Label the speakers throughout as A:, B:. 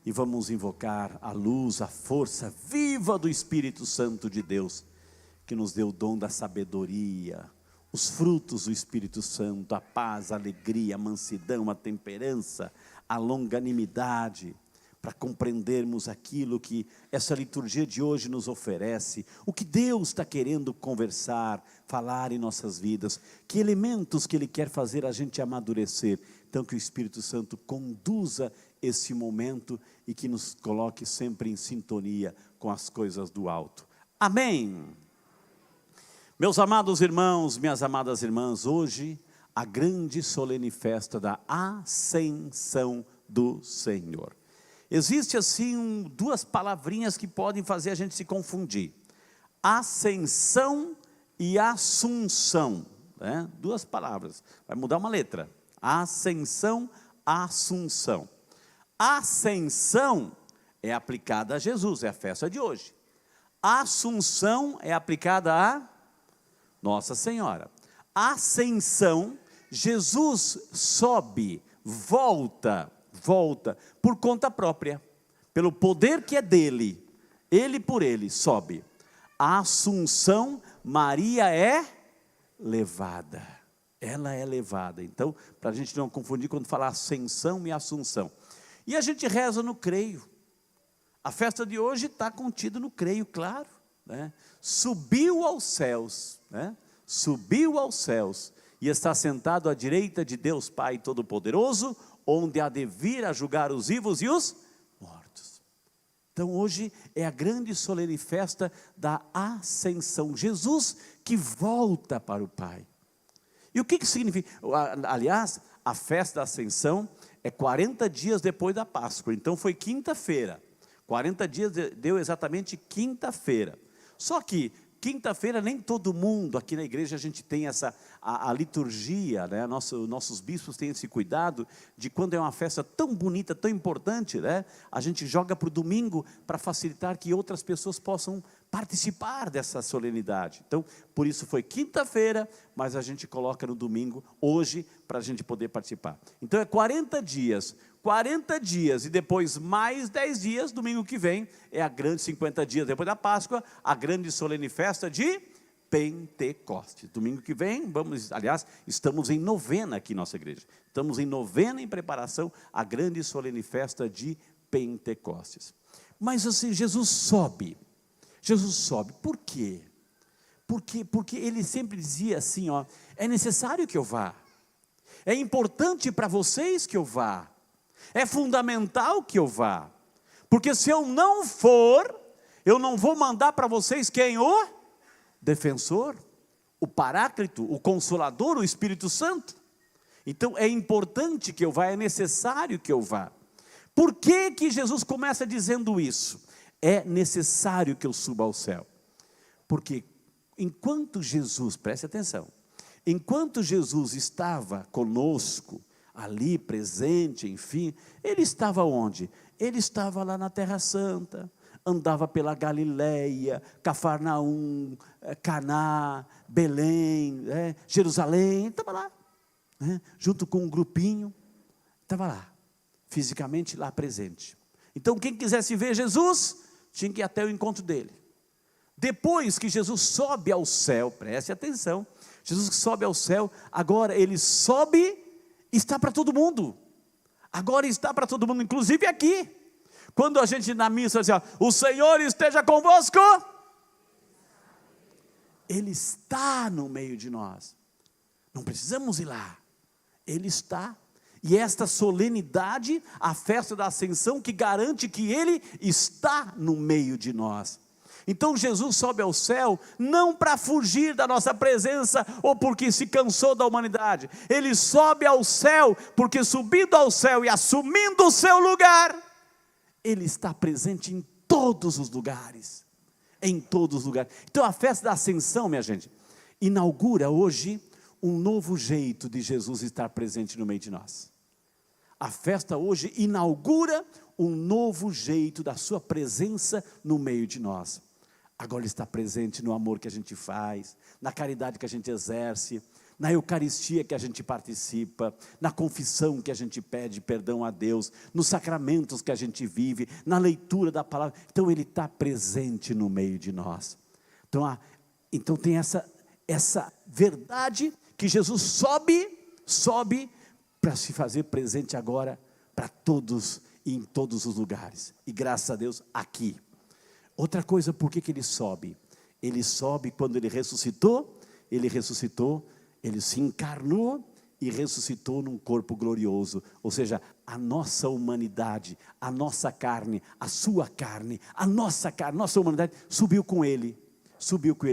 A: e vamos invocar a luz, a força viva do Espírito Santo de Deus, que nos deu o dom da sabedoria, os frutos do Espírito Santo, a paz, a alegria, a mansidão, a temperança, a longanimidade, para compreendermos aquilo que essa liturgia de hoje nos oferece, o que Deus está querendo conversar, falar em nossas vidas, que elementos que Ele quer fazer a gente amadurecer. Então que o Espírito Santo conduza esse momento e que nos coloque sempre em sintonia com as coisas do alto. Amém! Meus amados irmãos, minhas amadas irmãs, hoje a grande solene festa da Ascensão do Senhor. Existe assim duas palavrinhas que podem fazer a gente se confundir: ascensão e assunção, né? Duas palavras, vai mudar uma letra: ascensão, assunção. Ascensão é aplicada a Jesus, é a festa de hoje. Assunção é aplicada a Nossa Senhora. Ascensão, Jesus sobe, volta por conta própria, pelo poder que é dele, ele por ele sobe. A Assunção, Maria é levada, ela é levada. Então, para a gente não confundir quando fala ascensão e assunção. E a gente reza no creio. A festa de hoje está contida no creio, claro, né? Subiu aos céus, né? Subiu aos céus e está sentado à direita de Deus Pai Todo-Poderoso, onde há de vir a julgar os vivos e os mortos. Então hoje é a grande solene festa da Ascensão, Jesus que volta para o Pai. E o que significa? Aliás, a festa da Ascensão é 40 dias depois da Páscoa, então foi quinta-feira. 40 dias deu exatamente quinta-feira. Só que quinta-feira nem todo mundo, aqui na igreja a gente tem a liturgia, né? Nossos bispos têm esse cuidado de quando é uma festa tão bonita, tão importante, né? A gente joga para o domingo para facilitar que outras pessoas possam participar dessa solenidade. Então, por isso foi quinta-feira, mas a gente coloca no domingo, hoje, para a gente poder participar. Então é 40 dias e depois mais 10 dias, domingo que vem, é a grande 50 dias depois da Páscoa, a grande solene festa de Pentecostes. Domingo que vem, aliás, estamos em novena aqui em nossa igreja. Estamos em novena em preparação à grande solene festa de Pentecostes. Mas assim, Jesus sobe, por quê? Porque ele sempre dizia assim, ó, é necessário que eu vá, é importante para vocês que eu vá, é fundamental que eu vá, porque se eu não for, eu não vou mandar para vocês quem? O defensor, o paráclito, o consolador, o Espírito Santo. Então é importante que eu vá, é necessário que eu vá. Por que que Jesus começa dizendo isso? É necessário que eu suba ao céu, porque enquanto Jesus, preste atenção, enquanto Jesus estava conosco, ali presente, enfim, ele estava onde? Ele estava lá na Terra Santa, andava pela Galileia, Cafarnaum, Caná, Belém, Jerusalém, estava lá, junto com um grupinho, estava lá, fisicamente lá presente. Então quem quisesse ver Jesus, tinha que ir até o encontro dele. Depois que Jesus sobe ao céu, preste atenção, Jesus sobe ao céu, agora ele sobe, está para todo mundo, agora está para todo mundo, inclusive aqui. Quando a gente na missa diz, o Senhor esteja convosco, Ele está no meio de nós, não precisamos ir lá, Ele está. E esta solenidade, a festa da Ascensão, que garante que Ele está no meio de nós. Então Jesus sobe ao céu, não para fugir da nossa presença, ou porque se cansou da humanidade. Ele sobe ao céu, porque subindo ao céu e assumindo o seu lugar, Ele está presente em todos os lugares. Em todos os lugares. Então a festa da Ascensão, minha gente, inaugura hoje um novo jeito de Jesus estar presente no meio de nós. A festa hoje inaugura um novo jeito da sua presença no meio de nós. Agora Ele está presente no amor que a gente faz, na caridade que a gente exerce, na Eucaristia que a gente participa, na confissão que a gente pede perdão a Deus, nos sacramentos que a gente vive, na leitura da palavra. Então Ele está presente no meio de nós. Então tem essa verdade que Jesus sobe para se fazer presente agora para todos e em todos os lugares. E graças a Deus aqui. Outra coisa, por que Ele sobe? Ele sobe quando Ele ressuscitou, Ele se encarnou e ressuscitou num corpo glorioso. Ou seja, a nossa humanidade, a nossa carne, a sua carne, a nossa carne, nossa humanidade subiu com Ele.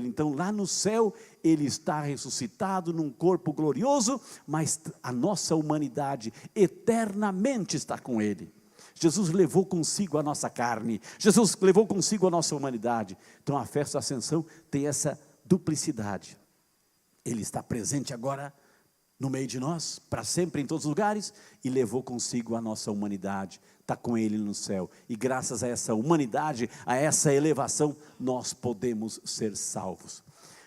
A: Então lá no céu Ele está ressuscitado num corpo glorioso, mas a nossa humanidade eternamente está com Ele. Jesus levou consigo a nossa carne, Jesus levou consigo a nossa humanidade. Então a festa da Ascensão tem essa duplicidade. Ele está presente agora no meio de nós, para sempre em todos os lugares, e levou consigo a nossa humanidade, está com Ele no céu, e graças a essa humanidade, a essa elevação, nós podemos ser salvos.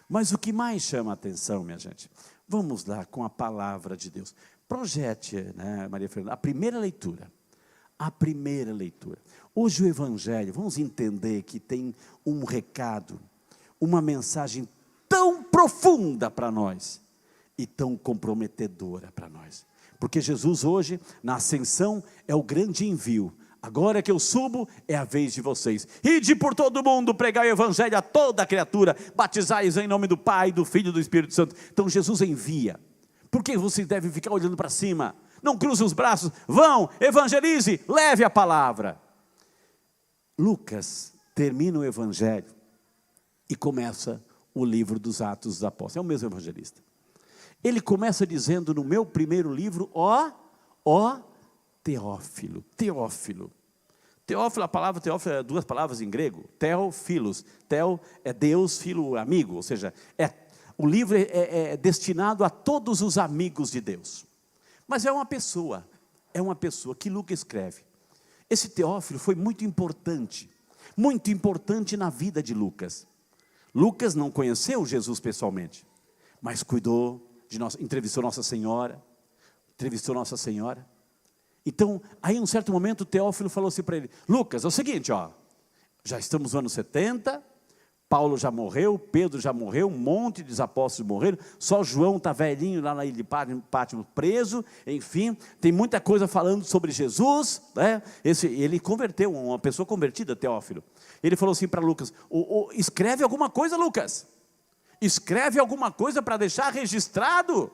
A: Mas o que mais chama a atenção, minha gente, vamos lá com a palavra de Deus. Projete, né, Maria Fernanda, a primeira leitura. Hoje o Evangelho, vamos entender que tem um recado, uma mensagem tão profunda para nós, e tão comprometedora para nós, porque Jesus hoje, na ascensão, é o grande envio. Agora que eu subo, é a vez de vocês. Ide por todo mundo, pregai o Evangelho a toda criatura, batizai-os em nome do Pai, do Filho e do Espírito Santo. Então Jesus envia. Por que vocês devem ficar olhando para cima? Não cruzem os braços, vão, evangelize, leve a palavra. Lucas termina o Evangelho e começa o livro dos Atos dos Apóstolos. É o mesmo evangelista. Ele começa dizendo no meu primeiro livro, ó Teófilo. Teófilo, a palavra Teófilo é duas palavras em grego. Teófilos, Teo é Deus, filo amigo, ou seja, o livro é destinado a todos os amigos de Deus. Mas é uma pessoa que Lucas escreve. Esse Teófilo foi muito importante na vida de Lucas. Lucas não conheceu Jesus pessoalmente, mas cuidou de nós, entrevistou Nossa Senhora. Então, aí em um certo momento, Teófilo falou assim para ele: Lucas, é o seguinte, já estamos no ano 70, Paulo já morreu, Pedro já morreu, um monte de apóstolos morreram, só João está velhinho lá na ilha de Patmos preso, enfim, tem muita coisa falando sobre Jesus, né? Ele converteu, uma pessoa convertida, Teófilo. Ele falou assim para Lucas: escreve alguma coisa, Lucas, escreve alguma coisa para deixar registrado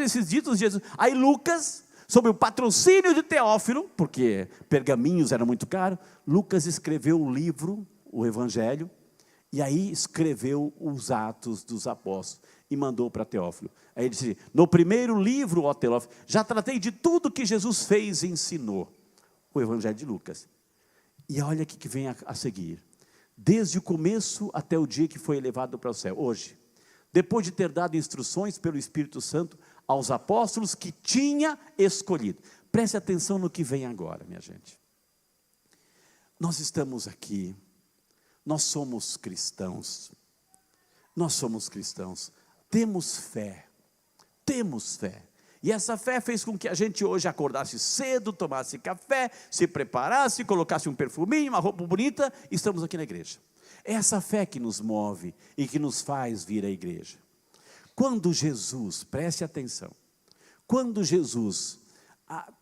A: esses ditos de Jesus. Aí Lucas, sob o patrocínio de Teófilo, porque pergaminhos eram muito caros, Lucas escreveu o livro, o Evangelho, e aí escreveu os Atos dos Apóstolos e mandou para Teófilo. Aí ele disse: no primeiro livro, ó Teófilo, já tratei de tudo que Jesus fez e ensinou. O Evangelho de Lucas. E olha o que vem a seguir. Desde o começo até o dia que foi elevado para o céu, hoje, depois de ter dado instruções pelo Espírito Santo aos apóstolos que tinha escolhido. Preste atenção no que vem agora, minha gente. Nós estamos aqui, nós somos cristãos, temos fé, e essa fé fez com que a gente hoje acordasse cedo, tomasse café, se preparasse, colocasse um perfuminho, uma roupa bonita, e estamos aqui na igreja. É essa fé que nos move e que nos faz vir à igreja. Quando Jesus, preste atenção, quando Jesus,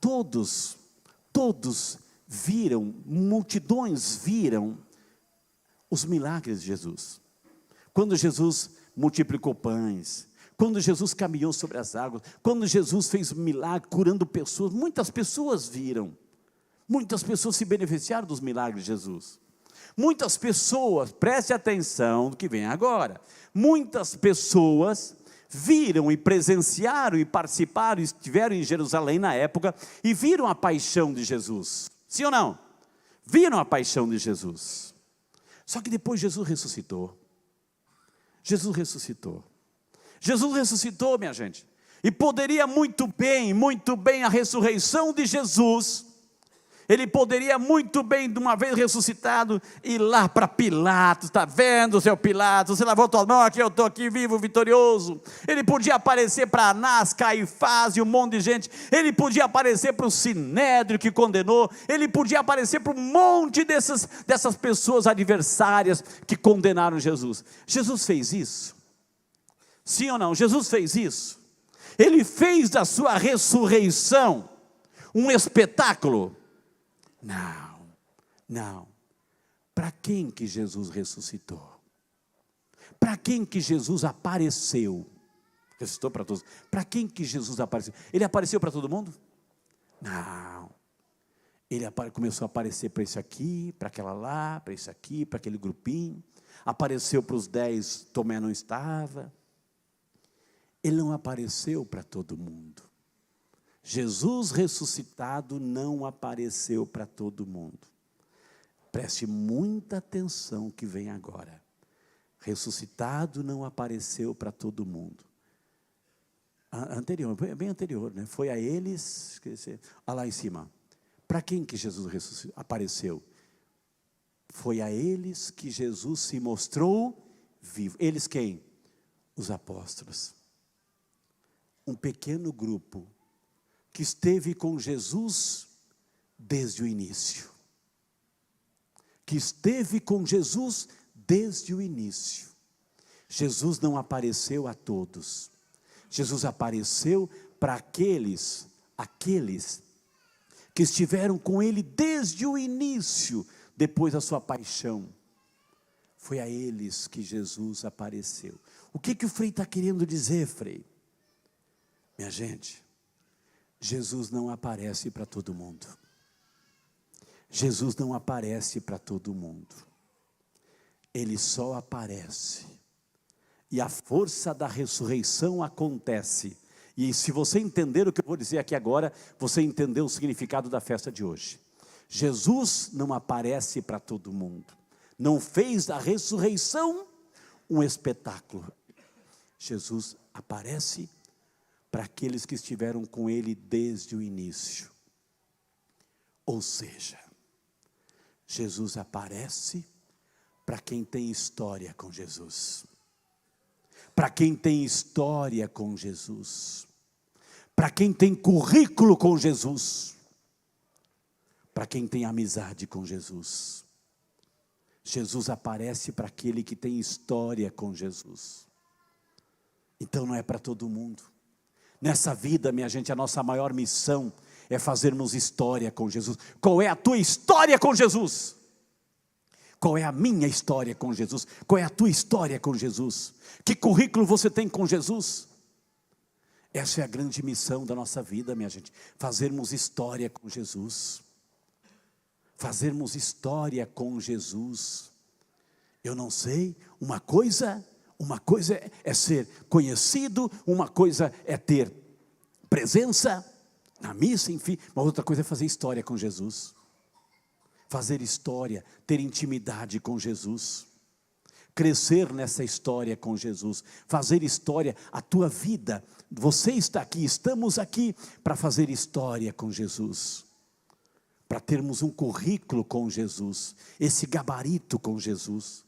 A: todos viram, multidões viram os milagres de Jesus. Quando Jesus multiplicou pães, quando Jesus caminhou sobre as águas, quando Jesus fez milagre curando pessoas, muitas pessoas viram, muitas pessoas se beneficiaram dos milagres de Jesus. Muitas pessoas, preste atenção no que vem agora, muitas pessoas viram e presenciaram e participaram, estiveram em Jerusalém na época e viram a paixão de Jesus, sim ou não? Viram a paixão de Jesus, só que depois Jesus ressuscitou, minha gente, e poderia muito bem a ressurreição de Jesus Ele poderia muito bem, de uma vez ressuscitado, ir lá para Pilatos. Está vendo, seu Pilatos? Você lavou tua mão, aqui eu estou aqui vivo, vitorioso. Ele podia aparecer para Anás, Caifás e um monte de gente. Ele podia aparecer para o Sinédrio que condenou. Ele podia aparecer para um monte dessas pessoas adversárias que condenaram Jesus. Jesus fez isso? Sim ou não? Jesus fez isso? Ele fez da sua ressurreição um espetáculo? Não. Para quem que Jesus ressuscitou? Para quem que Jesus apareceu? Ressuscitou para todos. Para quem que Jesus apareceu? Ele apareceu para todo mundo? Não. Ele começou a aparecer para esse aqui, para aquela lá, para esse aqui, para aquele grupinho. Apareceu para os 10, Tomé não estava. Ele não apareceu para todo mundo. Jesus ressuscitado não apareceu para todo mundo. Preste muita atenção que vem agora. Ressuscitado não apareceu para todo mundo. Anterior, bem anterior, né? Foi a eles, olha lá em cima. Para quem que Jesus apareceu? Foi a eles que Jesus se mostrou vivo. Eles quem? Os apóstolos. Um pequeno grupo que esteve com Jesus desde o início. Que esteve com Jesus desde o início. Jesus não apareceu a todos. Jesus apareceu para aqueles que estiveram com Ele desde o início, depois da sua paixão. Foi a eles que Jesus apareceu. O que o Frei está querendo dizer, Frei? Minha gente, Jesus não aparece para todo mundo. Jesus não aparece para todo mundo. Ele só aparece. E a força da ressurreição acontece. E se você entender o que eu vou dizer aqui agora, você entendeu o significado da festa de hoje. Jesus não aparece para todo mundo. Não fez da ressurreição um espetáculo. Jesus aparece para aqueles que estiveram com Ele desde o início. Ou seja, Jesus aparece para quem tem história com Jesus. Para quem tem história com Jesus. Para quem tem currículo com Jesus. Para quem tem amizade com Jesus. Jesus aparece para aquele que tem história com Jesus. Então não é para todo mundo. Nessa vida, minha gente, a nossa maior missão é fazermos história com Jesus. Qual é a tua história com Jesus? Qual é a minha história com Jesus? Qual é a tua história com Jesus? Que currículo você tem com Jesus? Essa é a grande missão da nossa vida, minha gente. Fazermos história com Jesus. Fazermos história com Jesus. Eu não sei, uma coisa é ser conhecido, uma coisa é ter presença na missa, enfim, mas outra coisa é fazer história com Jesus. Fazer história, ter intimidade com Jesus. Crescer nessa história com Jesus. Fazer história, a tua vida. Você está aqui, estamos aqui para fazer história com Jesus. Para termos um currículo com Jesus. Esse gabarito com Jesus.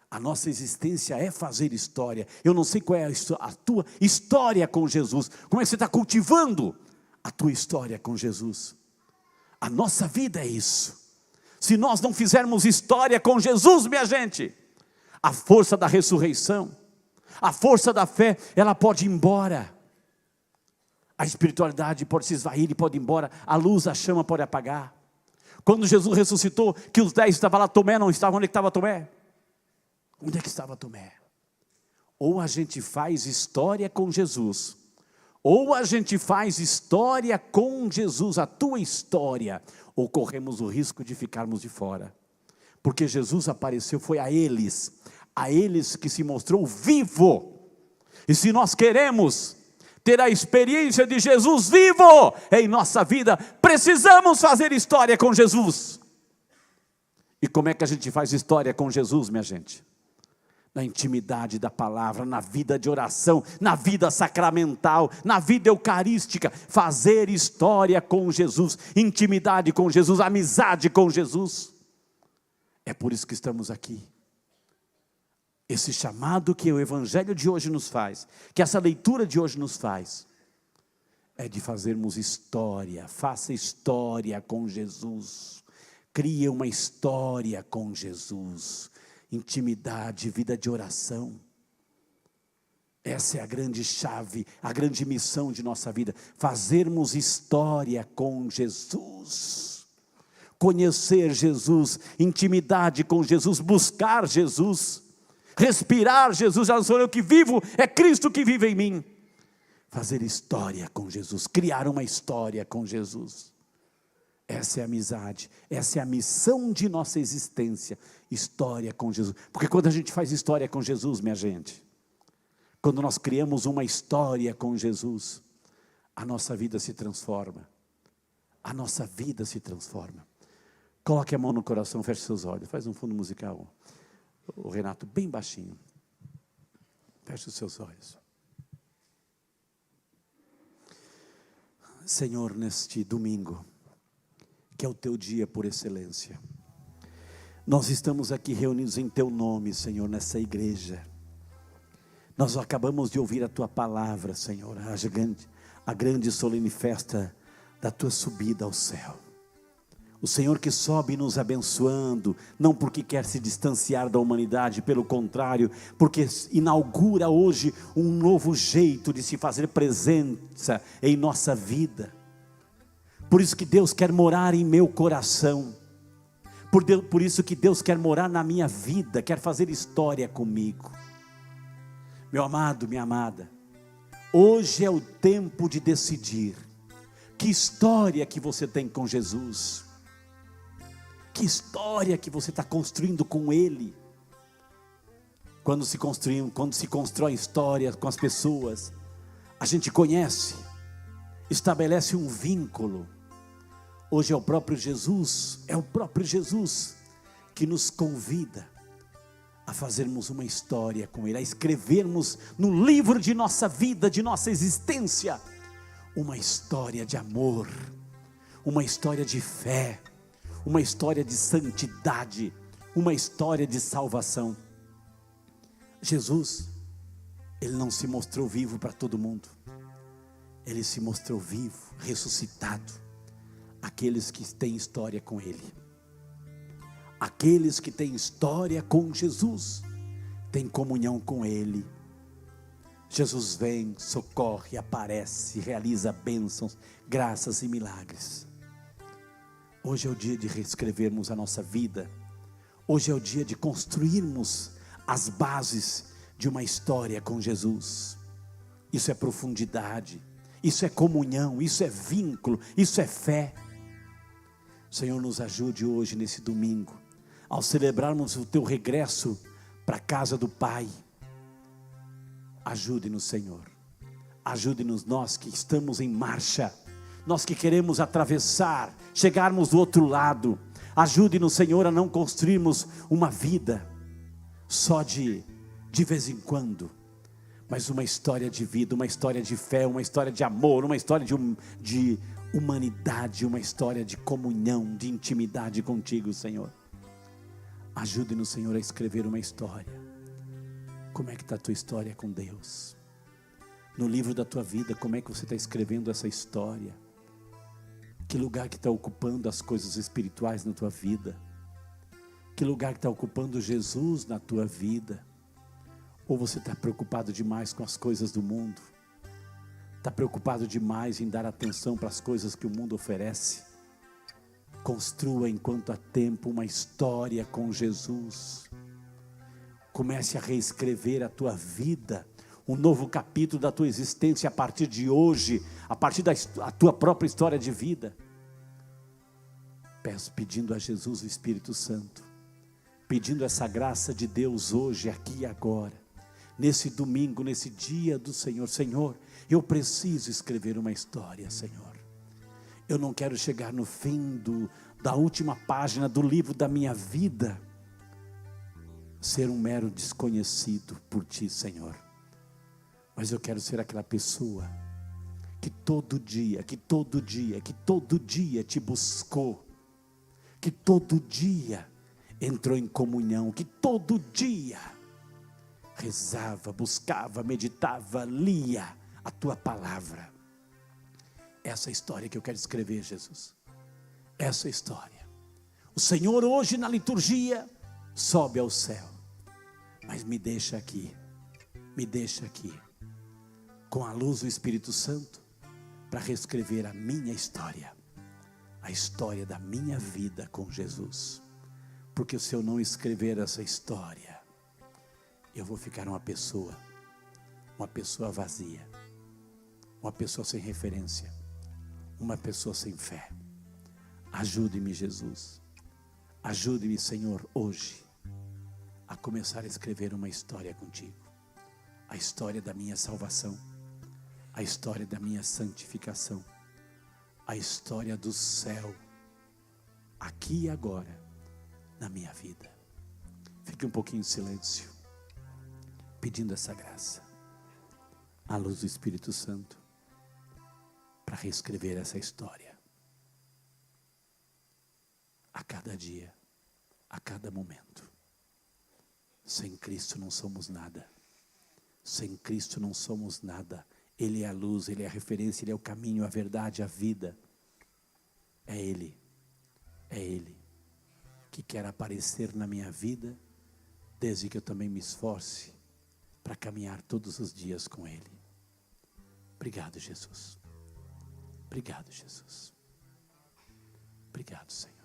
A: A nossa existência é fazer história. Eu não sei qual é a tua história com Jesus. Como é que você está cultivando a tua história com Jesus? A nossa vida é isso. Se nós não fizermos história com Jesus, minha gente, a força da ressurreição, a força da fé, ela pode ir embora. A espiritualidade pode se esvair e pode ir embora. A luz, a chama pode apagar. Quando Jesus ressuscitou, que os 10 estavam lá, Tomé não estava. Onde é que estava Tomé? Onde é que estava Tomé? Ou a gente faz história com Jesus, ou a gente faz história com Jesus, a tua história, ou corremos o risco de ficarmos de fora. Porque Jesus apareceu, foi a eles que se mostrou vivo. E se nós queremos ter a experiência de Jesus vivo em nossa vida, precisamos fazer história com Jesus. E como é que a gente faz história com Jesus, minha gente? na intimidade da palavra, na vida de oração, na vida sacramental, na vida eucarística, fazer história com Jesus, intimidade com Jesus, amizade com Jesus. É por isso que estamos aqui. Esse chamado que o Evangelho de hoje nos faz, que essa leitura de hoje nos faz, é de fazermos história. Faça história com Jesus, crie uma história com Jesus. Intimidade, vida de oração. Essa é a grande chave, a grande missão de nossa vida. Fazermos história com Jesus. Conhecer Jesus, intimidade com Jesus, buscar Jesus, respirar Jesus. Já não sou eu que vivo, é Cristo que vive em mim. Fazer história com Jesus, criar uma história com Jesus. Essa é a amizade, essa é a missão de nossa existência, história com Jesus. Porque quando a gente faz história com Jesus, minha gente, quando nós criamos uma história com Jesus, a nossa vida se transforma. A nossa vida se transforma. Coloque a mão no coração, feche seus olhos, faz um fundo musical. O Renato, bem baixinho. Feche os seus olhos. Senhor, neste domingo, que é o teu dia por excelência, nós estamos aqui reunidos em teu nome, Senhor, nessa igreja. Nós acabamos de ouvir a tua palavra, Senhor, a grande solene festa da tua subida ao céu. O Senhor que sobe nos abençoando, não porque quer se distanciar da humanidade, pelo contrário, porque inaugura hoje um novo jeito de se fazer presença em nossa vida. Por isso que Deus quer morar em meu coração, por isso que Deus quer morar na minha vida, quer fazer história comigo. Meu amado, minha amada, hoje é o tempo de decidir, que história que você tem com Jesus, que história que você está construindo com Ele. Quando se constrói história com as pessoas, a gente conhece, estabelece um vínculo. Hoje é o próprio Jesus que nos convida a fazermos uma história com Ele, a escrevermos no livro de nossa vida, de nossa existência, uma história de amor, uma história de fé, uma história de santidade, uma história de salvação. Jesus, Ele não se mostrou vivo para todo mundo, Ele se mostrou vivo, ressuscitado, aqueles que têm história com Ele. Aqueles que têm história com Jesus, têm comunhão com Ele. Jesus vem, socorre, aparece, realiza bênçãos, graças e milagres. Hoje é o dia de reescrevermos a nossa vida. Hoje é o dia de construirmos as bases de uma história com Jesus. Isso é profundidade, isso é comunhão, isso é vínculo, isso é fé. Senhor, nos ajude hoje nesse domingo, ao celebrarmos o teu regresso para a casa do Pai. Ajude-nos, Senhor, ajude-nos, nós que estamos em marcha, nós que queremos atravessar, chegarmos do outro lado. Ajude-nos, Senhor, a não construirmos uma vida só de vez em quando, mas uma história de vida, uma história de fé, uma história de amor, uma história de humanidade, uma história de comunhão, de intimidade contigo, Senhor. Ajude-nos, Senhor, a escrever uma história. Como é que está a tua história com Deus? No livro da tua vida, como é que você está escrevendo essa história? Que lugar que está ocupando as coisas espirituais na tua vida? Que lugar que está ocupando Jesus na tua vida? Ou você está preocupado demais com as coisas do mundo? Está preocupado demais em dar atenção para as coisas que o mundo oferece? Construa enquanto há tempo uma história com Jesus. Comece a reescrever a tua vida, um novo capítulo da tua existência a partir de hoje, a partir da tua própria história de vida. Peço, pedindo a Jesus o Espírito Santo, pedindo essa graça de Deus hoje, aqui e agora, nesse domingo, nesse dia do Senhor. Senhor, eu preciso escrever uma história, Senhor. Eu não quero chegar no fim da última página do livro da minha vida ser um mero desconhecido por Ti, Senhor. Mas eu quero ser aquela pessoa que todo dia Te buscou, que todo dia entrou em comunhão, que todo dia rezava, buscava, meditava, lia a Tua palavra. Essa é a história que eu quero escrever, Jesus. Essa é a história. O Senhor hoje na liturgia sobe ao céu, mas me deixa aqui com a luz do Espírito Santo para reescrever a minha história, a história da minha vida com Jesus. Porque se eu não escrever essa história, eu vou ficar uma pessoa vazia, uma pessoa sem referência, uma pessoa sem fé. Ajude-me, Jesus. Ajude-me, Senhor, hoje a começar a escrever uma história contigo. A história da minha salvação, a história da minha santificação, a história do céu, aqui e agora, na minha vida. Fique um pouquinho em silêncio, pedindo essa graça, a luz do Espírito Santo, para reescrever essa história. A cada dia, a cada momento. Sem Cristo não somos nada. Sem Cristo não somos nada. Ele é a luz, Ele é a referência, Ele é o caminho, a verdade, a vida. É Ele que quer aparecer na minha vida, desde que eu também me esforce para caminhar todos os dias com Ele. Obrigado, Jesus. Obrigado, Jesus. Obrigado, Senhor.